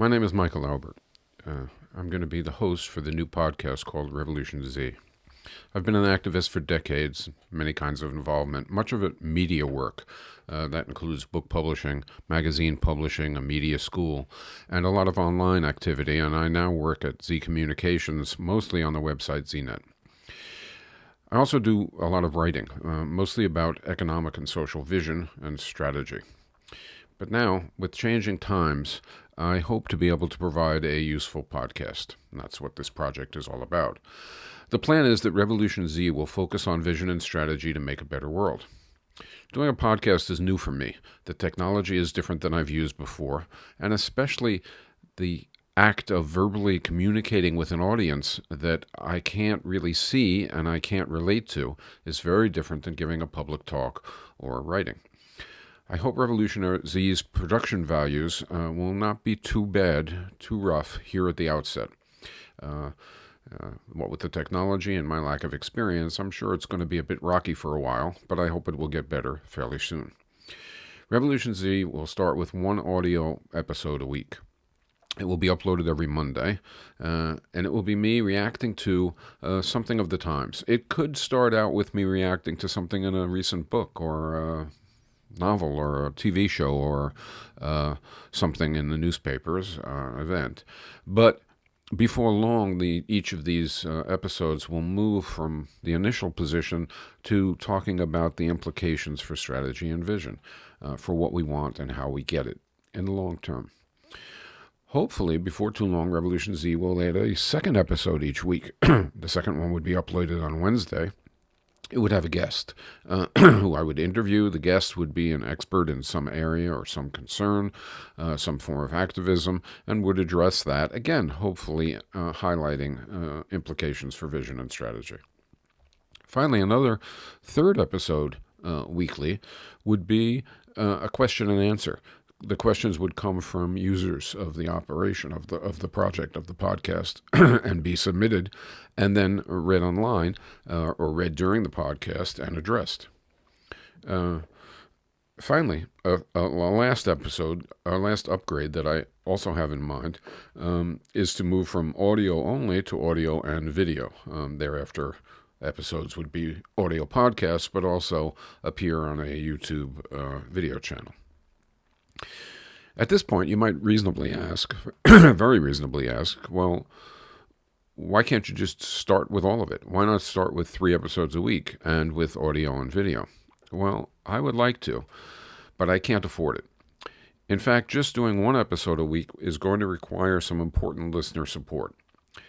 My name is Michael Albert. I'm going to be the host for the new podcast called RevolutionZ. I've been an activist for decades, many kinds of involvement, much of it media work. That includes book publishing, magazine publishing, a media school, and a lot of online activity, and I now work at Z Communications, mostly on the website ZNet. I also do a lot of writing, mostly about economic and social vision and strategy. But now, with changing times, I hope to be able to provide a useful podcast. And that's what this project is all about. The plan is that Revolution Z will focus on vision and strategy to make a better world. Doing a podcast is new for me. The technology is different than I've used before, and especially the act of verbally communicating with an audience that I can't really see and I can't relate to is very different than giving a public talk or writing. I hope Revolution Z's production values will not be too bad, too rough here at the outset. What with the technology and my lack of experience, I'm sure it's going to be a bit rocky for a while, but I hope it will get better fairly soon. Revolution Z will start with one audio episode a week. It will be uploaded every Monday, and it will be me reacting to something of the times. It could start out with me reacting to something in a recent book or novel or a TV show or something in the newspapers event. But before long, each of these episodes will move from the initial position to talking about the implications for strategy and vision, for what we want and how we get it in the long term. Hopefully, before too long, Revolution Z will add a second episode each week. The second one would be uploaded on Wednesday. It would have a guest who I would interview. The guest would be an expert in some area or some concern, some form of activism, and would address that, again, hopefully highlighting implications for vision and strategy. Finally, another third episode weekly would be a question and answer. The questions would come from users of the operation of the project of the podcast and be submitted and then read online or read during the podcast and addressed. Finally, our last episode, our last upgrade that I also have in mind is to move from audio only to audio and video. Thereafter, episodes would be audio podcasts, but also appear on a YouTube video channel. At this point, you might reasonably ask, very reasonably ask, well, why can't you just start with all of it? Why not start with 3 episodes a week and with audio and video? Well, I would like to, but I can't afford it. In fact, just doing 1 episode a week is going to require some important listener support.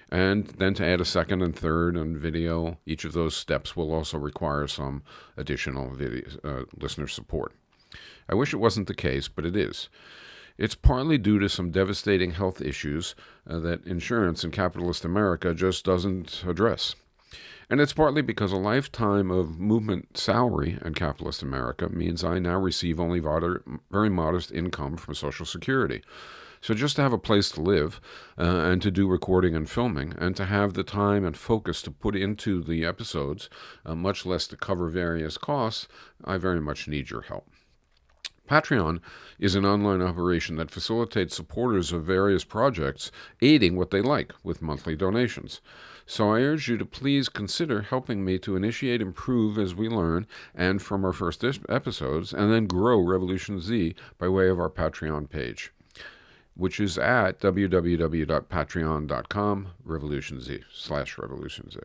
And then to add a second and third and video, each of those steps will also require some additional listener support. I wish it wasn't the case, but it is. It's partly due to some devastating health issues that insurance in capitalist America just doesn't address. And it's partly because a lifetime of movement salary in capitalist America means I now receive only very modest income from Social Security. So just to have a place to live and to do recording and filming and to have the time and focus to put into the episodes, much less to cover various costs, I very much need your help. Patreon is an online operation that facilitates supporters of various projects aiding what they like with monthly donations. So I urge you to please consider helping me to initiate, improve as we learn, and from our first episodes, and then grow Revolution Z by way of our Patreon page, which is at www.patreon.com/RevolutionZ.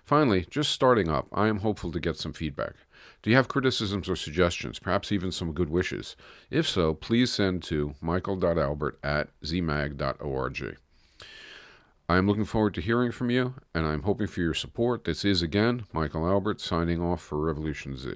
Finally, just starting up, I am hopeful to get some feedback. Do you have criticisms or suggestions, perhaps even some good wishes? If so, please send to michael.albert@zmag.org. I am looking forward to hearing from you, and I'm hoping for your support. This is, again, Michael Albert signing off for Revolution Z.